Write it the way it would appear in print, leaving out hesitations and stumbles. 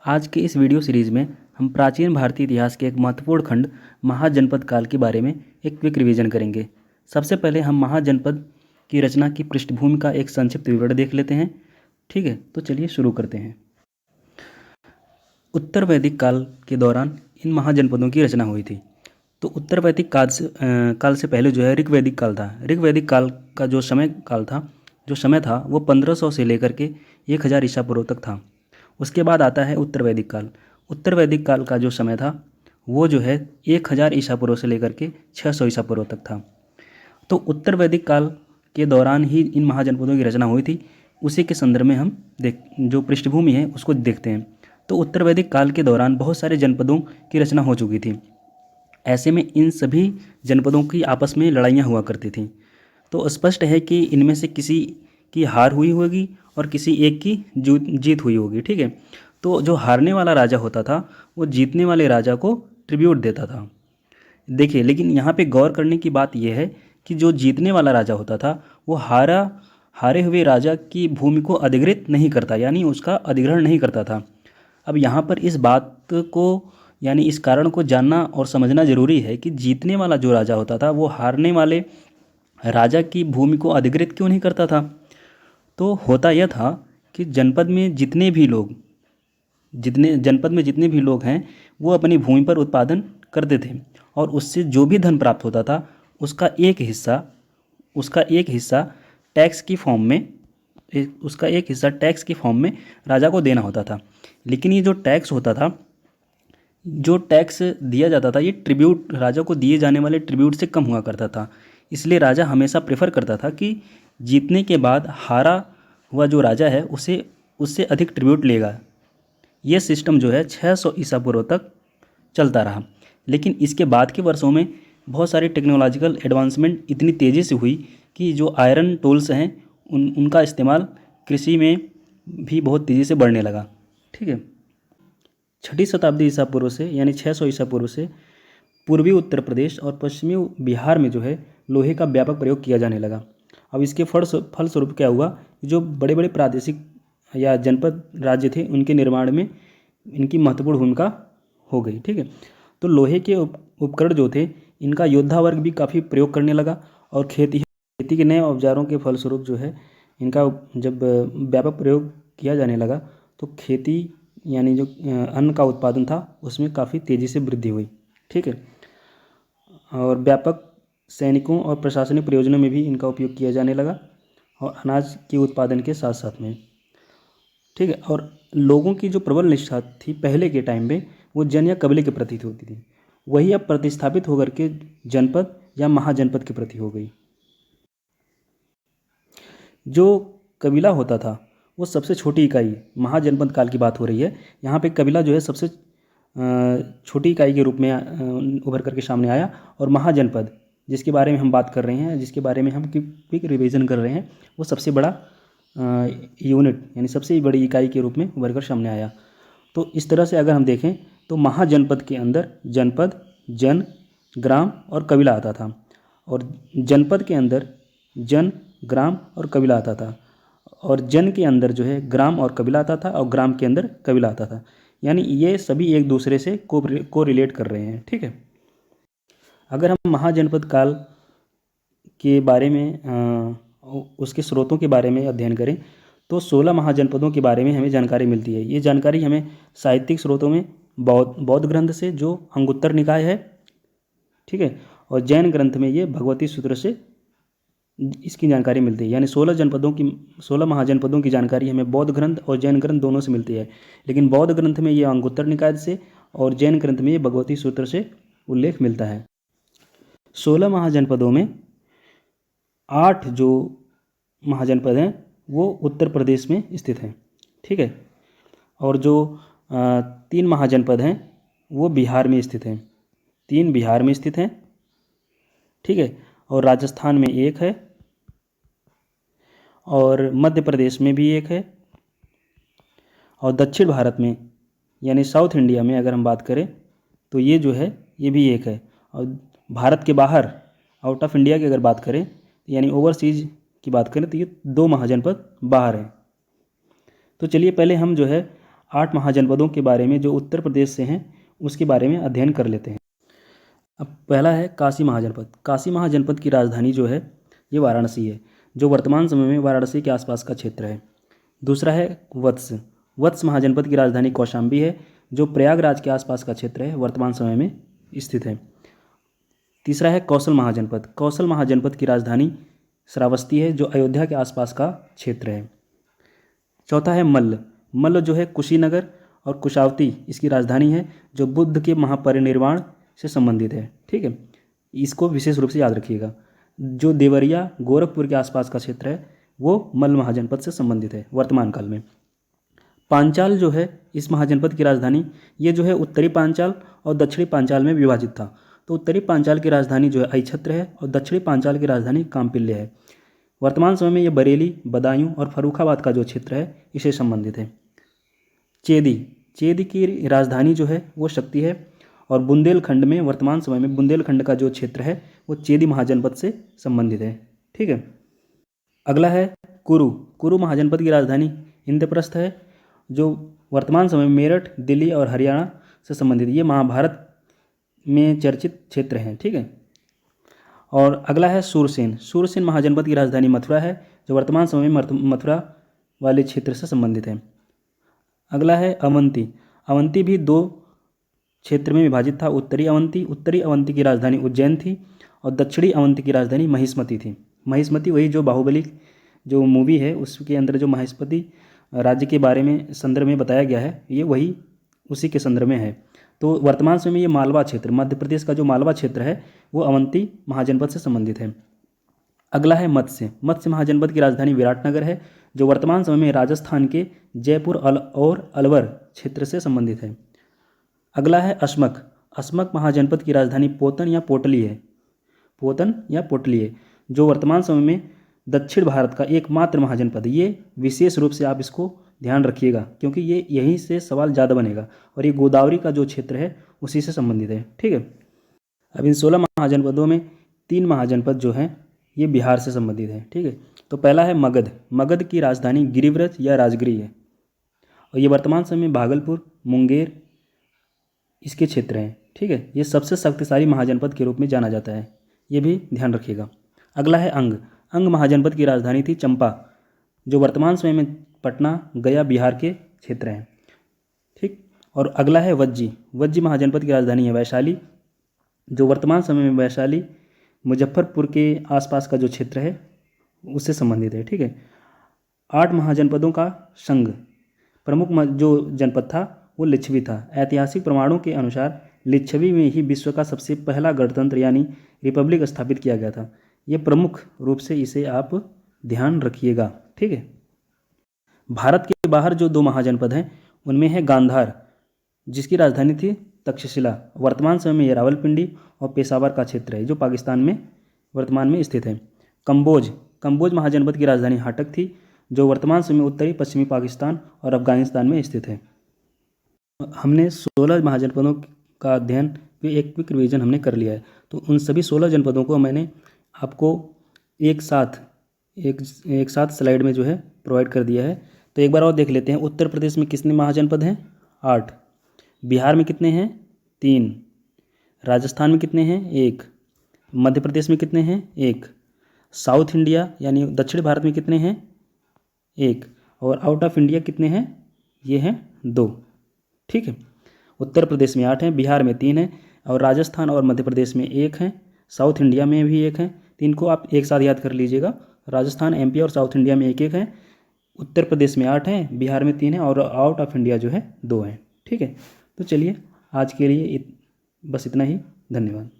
आज के इस वीडियो सीरीज़ में हम प्राचीन भारतीय इतिहास के एक महत्वपूर्ण खंड महाजनपद काल के बारे में एक क्विक रिवीजन करेंगे। सबसे पहले हम महाजनपद की रचना की पृष्ठभूमि का एक संक्षिप्त विवरण देख लेते हैं। ठीक है, तो चलिए शुरू करते हैं। उत्तर वैदिक काल के दौरान इन महाजनपदों की रचना हुई थी। तो उत्तर वैदिक काल से पहले जो है ऋग्वैदिक काल था। ऋग्वैदिक काल का जो समय था वो 1500 से लेकर के 1000 ईसा पूर्व तक था। उसके बाद आता है उत्तर वैदिक काल। उत्तर वैदिक काल का जो समय था वो जो है 1000 ईसा पूर्व से लेकर के 600 ईसा पूर्व तक था। तो उत्तर वैदिक काल के दौरान ही इन महाजनपदों की रचना हुई थी। उसी के संदर्भ में हम जो पृष्ठभूमि है उसको देखते हैं। तो उत्तर वैदिक काल के दौरान बहुत सारे जनपदों की रचना हो चुकी थी। ऐसे में इन सभी जनपदों की आपस में लड़ाइयाँ हुआ करती थीं। तो स्पष्ट है कि इनमें से किसी की हार हुई होगी और किसी एक की जीत हुई होगी। ठीक है, तो जो हारने वाला राजा होता था वो जीतने वाले राजा को ट्रिब्यूट देता था। देखिए, लेकिन यहाँ पे गौर करने की बात यह है कि जो जीतने वाला राजा होता था वो हारे हुए राजा की भूमि को अधिग्रहित नहीं करता, यानी उसका अधिग्रहण नहीं करता था। अब यहाँ पर इस बात को यानी इस कारण को जानना और समझना जरूरी है कि जीतने वाला जो राजा होता था वो हारने वाले राजा की भूमि को अधिग्रहित क्यों नहीं करता था। तो होता यह था कि जनपद में जितने भी लोग हैं वो अपनी भूमि पर उत्पादन करते थे और उससे जो भी धन प्राप्त होता था उसका एक हिस्सा टैक्स की फॉर्म में राजा को देना होता था। लेकिन ये जो टैक्स दिया जाता था ये ट्रिब्यूट, राजा को दिए जाने वाले ट्रिब्यूट से कम हुआ करता था। इसलिए राजा हमेशा प्रेफर करता था कि जीतने के बाद हारा हुआ जो राजा है उससे अधिक ट्रिब्यूट लेगा। ये सिस्टम जो है 600 ईसा पूर्व तक चलता रहा। लेकिन इसके बाद के वर्षों में बहुत सारी टेक्नोलॉजिकल एडवांसमेंट इतनी तेज़ी से हुई कि जो आयरन टूल्स हैं उनका इस्तेमाल कृषि में भी बहुत तेज़ी से बढ़ने लगा। ठीक है, 6ठी शताब्दी ईसा पूर्व से यानी 600 ईसा पूर्व से पूर्वी उत्तर प्रदेश और पश्चिमी बिहार में जो है लोहे का व्यापक प्रयोग किया जाने लगा। अब इसके फलस्वरूप क्या हुआ, जो बड़े बड़े प्रादेशिक या जनपद राज्य थे उनके निर्माण में इनकी महत्वपूर्ण भूमिका हो गई। ठीक है, तो लोहे के उपकरण जो थे इनका योद्धा वर्ग भी काफ़ी प्रयोग करने लगा और खेती के नए औजारों के फलस्वरूप जो है इनका जब व्यापक प्रयोग किया जाने लगा तो खेती यानी जो अन्न का उत्पादन था उसमें काफ़ी तेज़ी से वृद्धि हुई। ठीक है, और व्यापक सैनिकों और प्रशासनिक प्रयोजनों में भी इनका उपयोग किया जाने लगा और अनाज के उत्पादन के साथ साथ में। ठीक है, और लोगों की जो प्रबल निष्ठा थी पहले के टाइम में वो जन या कबीले के प्रति होती थी, वही अब प्रतिस्थापित होकर के जनपद या महाजनपद के प्रति हो गई। जो कबीला होता था वो सबसे छोटी इकाई, महाजनपद काल की बात हो रही है, यहाँ पे कबीला जो है सबसे छोटी इकाई के रूप में उभर करके सामने आया और महाजनपद जिसके बारे में हम बात कर रहे हैं, जिसके बारे में हम क्विक रिवीजन कर रहे हैं, वो सबसे बड़ा यूनिट यानी सबसे बड़ी इकाई के रूप में उभर कर सामने आया। तो इस तरह से अगर हम देखें तो महाजनपद के अंदर जनपद, जन, ग्राम और कबीला आता था और जनपद के अंदर जन, ग्राम और कबीला आता था और जन के अंदर जो है ग्राम और कबीला आता था और ग्राम के अंदर कबीला आता था, यानी ये सभी एक दूसरे से को रिलेट कर रहे हैं। ठीक है, अगर हम महाजनपद काल के बारे में उसके स्रोतों के बारे में अध्ययन करें तो 16 महाजनपदों के बारे में हमें जानकारी मिलती है। ये जानकारी हमें साहित्यिक स्रोतों में बौद्ध ग्रंथ से जो अंगुत्तर निकाय है, ठीक है, और जैन ग्रंथ में ये भगवती सूत्र से इसकी जानकारी मिलती है। यानी 16 महाजनपदों की जानकारी हमें बौद्ध ग्रंथ और जैन ग्रंथ दोनों से मिलती है, लेकिन बौद्ध ग्रंथ में ये अंगुत्तर निकाय से और जैन ग्रंथ में ये भगवती सूत्र से उल्लेख मिलता है। 16 महाजनपदों में 8 जो महाजनपद हैं वो उत्तर प्रदेश में स्थित हैं। ठीक है, और जो 3 महाजनपद हैं वो बिहार में स्थित हैं, 3 बिहार में स्थित हैं। ठीक है, और राजस्थान में 1 है और मध्य प्रदेश में भी 1 है और दक्षिण भारत में यानी साउथ इंडिया में अगर हम बात करें तो ये जो है ये भी 1 है। और भारत के बाहर आउट ऑफ इंडिया की अगर बात करें यानी ओवरसीज की बात करें तो ये 2 महाजनपद बाहर हैं। तो चलिए पहले हम जो है 8 महाजनपदों के बारे में जो उत्तर प्रदेश से हैं उसके बारे में अध्ययन कर लेते हैं। अब पहला है काशी महाजनपद। काशी महाजनपद की राजधानी जो है ये वाराणसी है, जो वर्तमान समय में वाराणसी के आसपास का क्षेत्र है। दूसरा है वत्स। वत्स महाजनपद की राजधानी कौशाम्बी है, जो प्रयागराज के आसपास का क्षेत्र है, वर्तमान समय में स्थित है। तीसरा है कौशल महाजनपद। कौशल महाजनपद की राजधानी श्रावस्ती है, जो अयोध्या के आसपास का क्षेत्र है। चौथा है मल्ल। मल्ल जो है कुशीनगर और कुशावती इसकी राजधानी है, जो बुद्ध के महापरिनिर्वाण से संबंधित है। ठीक है, इसको विशेष रूप से याद रखिएगा। जो देवरिया गोरखपुर के आसपास का क्षेत्र है वो मल्ल महाजनपद से संबंधित है वर्तमान काल में। पांचाल जो है इस महाजनपद की राजधानी, ये जो है उत्तरी पांचाल और दक्षिणी पांचाल में विभाजित था। तो उत्तरी पांचाल की राजधानी जो है अहिछत्र है और दक्षिणी पांचाल की राजधानी काम्पिल्य है। वर्तमान समय में ये बरेली, बदायूं और फर्रुखाबाद का जो क्षेत्र है इसे संबंधित है। चेदी। चेदी की राजधानी जो है वो शक्ति है और बुंदेलखंड में वर्तमान समय में बुंदेलखंड का जो क्षेत्र है वो चेदी महाजनपद से संबंधित है। ठीक है, अगला है कुरु। कुरु महाजनपद की राजधानी इंद्रप्रस्थ है, जो वर्तमान समय में मेरठ, दिल्ली और हरियाणा से संबंधित। ये महाभारत में चर्चित क्षेत्र हैं। ठीक है, और अगला है सूरसेन। सूरसेन महाजनपद की राजधानी मथुरा है, जो वर्तमान समय में मथुरा वाले क्षेत्र से संबंधित है। अगला है अवंती। अवंती भी 2 क्षेत्र में विभाजित था। उत्तरी अवंती की राजधानी उज्जैन थी और दक्षिणी अवंती की राजधानी महिष्मती थी। महिष्मती वही जो बाहुबली जो मूवी है उसके अंदर जो महिष्मती राज्य के बारे में संदर्भ में बताया गया है, ये वही उसी के संदर्भ में है। तो वर्तमान समय में ये मालवा क्षेत्र, मध्य प्रदेश का जो मालवा क्षेत्र है वो अवंती महाजनपद से संबंधित है। अगला है मत्स्य। मत्स्य महाजनपद की राजधानी विराटनगर है, जो वर्तमान समय में राजस्थान के जयपुर और अलवर क्षेत्र से संबंधित है। अगला है अश्मक। अश्मक महाजनपद की राजधानी पोतन या पोटली है। पोतन या पोटली है, जो वर्तमान समय में दक्षिण भारत का एकमात्र महाजनपद है। ये विशेष रूप से आप इसको ध्यान रखिएगा क्योंकि ये यहीं से सवाल ज़्यादा बनेगा और ये गोदावरी का जो क्षेत्र है उसी से संबंधित है। ठीक है, अब इन 16 महाजनपदों में 3 महाजनपद जो हैं ये बिहार से संबंधित है। ठीक है, तो पहला है मगध। मगध की राजधानी गिरिव्रत या राजगिरी है और ये वर्तमान समय में भागलपुर, मुंगेर इसके क्षेत्र हैं। ठीक है, ये सबसे शक्तिशाली महाजनपद के रूप में जाना जाता है, ये भी ध्यान रखिएगा। अगला है अंग। अंग महाजनपद की राजधानी थी चंपा, जो वर्तमान समय में पटना, गया बिहार के क्षेत्र हैं। ठीक, और अगला है वज्जी। वज्जी महाजनपद की राजधानी है वैशाली, जो वर्तमान समय में वैशाली मुजफ्फरपुर के आसपास का जो क्षेत्र है उससे संबंधित है। ठीक है, 8 महाजनपदों का संघ। प्रमुख जो जनपद था वो लिच्छवी था। ऐतिहासिक प्रमाणों के अनुसार लिच्छवी में ही विश्व का सबसे पहला गणतंत्र यानी रिपब्लिक स्थापित किया गया था। ये प्रमुख रूप से इसे आप ध्यान रखिएगा। ठीक है, भारत के बाहर जो 2 महाजनपद हैं उनमें है गांधार, जिसकी राजधानी थी तक्षशिला। वर्तमान समय में यह रावलपिंडी और पेशावर का क्षेत्र है, जो पाकिस्तान में वर्तमान में स्थित है। कंबोज। कंबोज महाजनपद की राजधानी हाटक थी, जो वर्तमान समय में उत्तरी पश्चिमी पाकिस्तान और अफगानिस्तान में स्थित है। हमने 16 महाजनपदों का अध्ययन एक क्विक रिवीजन हमने कर लिया है। तो उन सभी 16 जनपदों को मैंने आपको एक साथ स्लाइड में जो है प्रोवाइड कर दिया है। तो एक बार और देख लेते हैं। उत्तर प्रदेश में कितने महाजनपद हैं? 8। बिहार में कितने हैं? 3। राजस्थान में कितने हैं? 1। मध्य प्रदेश में कितने हैं? 1। साउथ इंडिया यानी दक्षिण भारत में कितने हैं? 1। और आउट ऑफ इंडिया कितने हैं? ये हैं 2। ठीक है, उत्तर प्रदेश में 8 हैं, बिहार में 3 हैं और राजस्थान और मध्य प्रदेश में 1 हैं, साउथ इंडिया में भी 1 हैं। 3 को आप एक साथ याद कर लीजिएगा। राजस्थान, एमपी और साउथ इंडिया में 1-1 हैं, उत्तर प्रदेश में 8 हैं, बिहार में 3 हैं और आउट ऑफ इंडिया जो है 2 हैं। ठीक है, तो चलिए आज के लिए बस इतना ही। धन्यवाद।